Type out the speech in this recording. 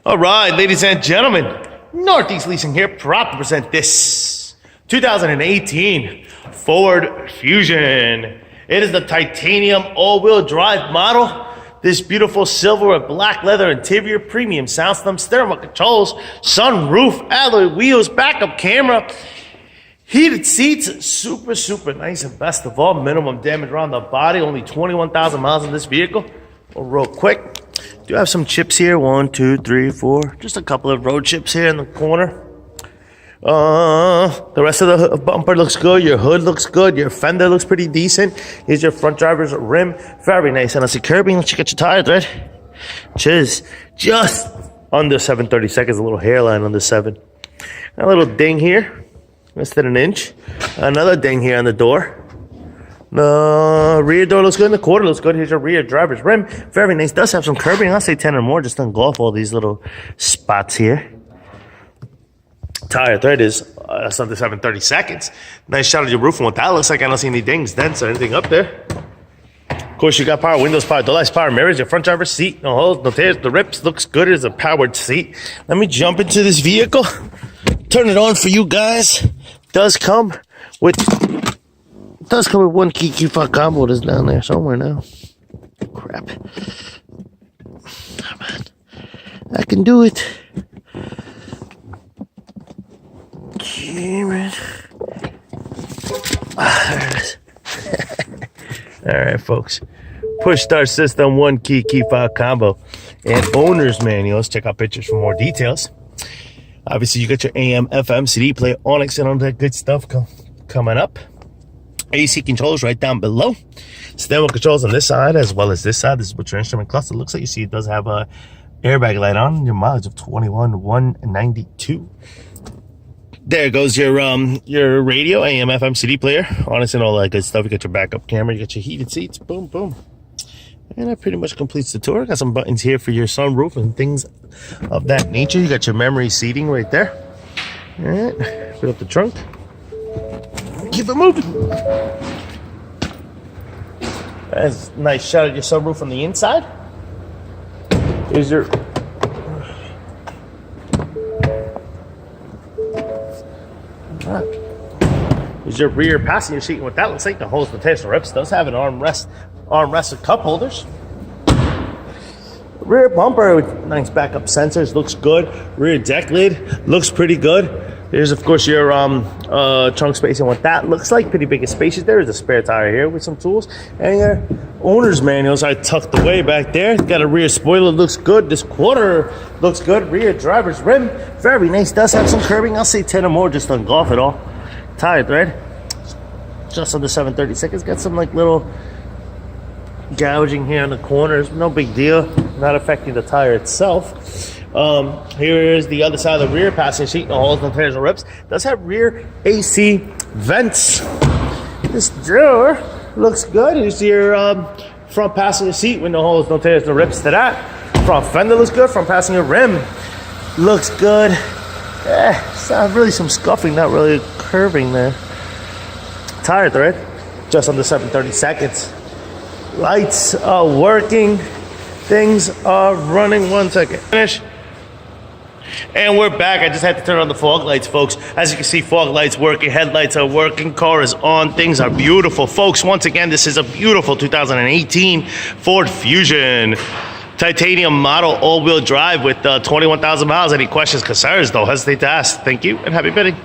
All right, ladies and gentlemen, Northeast Leasing here, proud to present this 2018 Ford Fusion. It is the titanium all-wheel drive model. This beautiful silver with black leather interior, premium sound system, stereo controls, sunroof, alloy wheels, backup camera, heated seats, super nice, and best of all, minimum damage around the body. Only 21,000 miles in this vehicle. Well, real quick, do have some chips here. 1, 2, 3, 4. Just a couple of road chips here in the corner. The rest of the bumper looks good. Your hood looks good. Your fender looks pretty decent. Here's your front driver's rim. Very nice. And I see curbing. Let's check out your tires, right? Just under 730 seconds. A little hairline under 7. A little ding here. Less than an inch. Another ding here on the door. The rear door looks good, and the quarter looks good. Here's your rear driver's rim. Very nice. Does have some curbing. I'll say 10 or more. Just engulf all these little spots here. Tire thread is under 730 seconds. Nice shot of your roof and what that looks like. I don't see any dings, dents, or anything up there. Of course, you got power windows, power door lights, power mirrors, your front driver's seat. No holes, no tears, the rips. Looks good. It is a powered seat. Let me jump into this vehicle. Turn it on for you guys. Does come with one key fob combo that's down there somewhere now. Crap. Come on. I can do it. There it is. All right, folks. Push start system, one key fob combo, and owner's manual. Let's check out pictures for more details. Obviously, you got your AM, FM, CD player, Onyx, and all that good stuff coming up. AC controls right down below. Stereo controls on this side as well as this side. This is what your instrument cluster looks like. You see it does have a airbag light on. Your mileage of 21,192. There goes your radio, AM, FM, CD player, Onyx, and all that good stuff. You got your backup camera. You got your heated seats. Boom, boom. And that pretty much completes the tour. Got some buttons here for your sunroof and things of that nature. You got your memory seating right there. All right, put up the trunk. Keep it moving. That's a nice shot of your sunroof from the inside. Here's your rear passenger seat, and what that looks like. The holes, the tears, the rips. Does have an armrest with cup holders. Rear bumper with nice backup sensors, looks good. Rear deck lid looks pretty good. There's of course your trunk space and what that looks like. Pretty big and spacious. There is a spare tire here with some tools, and your owner's manuals are tucked away back there. Got a rear spoiler, looks good. This quarter looks good. Rear driver's rim, very nice. Does have some curbing. I'll say 10 or more just to engulf it all. Tire thread, just under 730 seconds. Got some like little gouging here in the corners. No big deal. Not affecting the tire itself. Here is the other side of the rear passenger seat. No holes, no tears, no rips. Does have rear AC vents. This door looks good. Here's your front passenger seat with no holes, no tears, no rips to that. Front fender looks good. Front passenger rim looks good. Really some scuffing, not really curving there. Tire thread, just under 730 seconds. Lights are working. Things are running. 1 second. Finish. And we're back. I just had to turn on the fog lights, folks. As you can see, fog lights working, headlights are working, car is on. Things are beautiful, folks. Once again, this is a beautiful 2018 Ford Fusion. Titanium model, all-wheel drive with 21,000 miles. Any questions, concerns, don't hesitate to ask. Thank you, and happy bidding.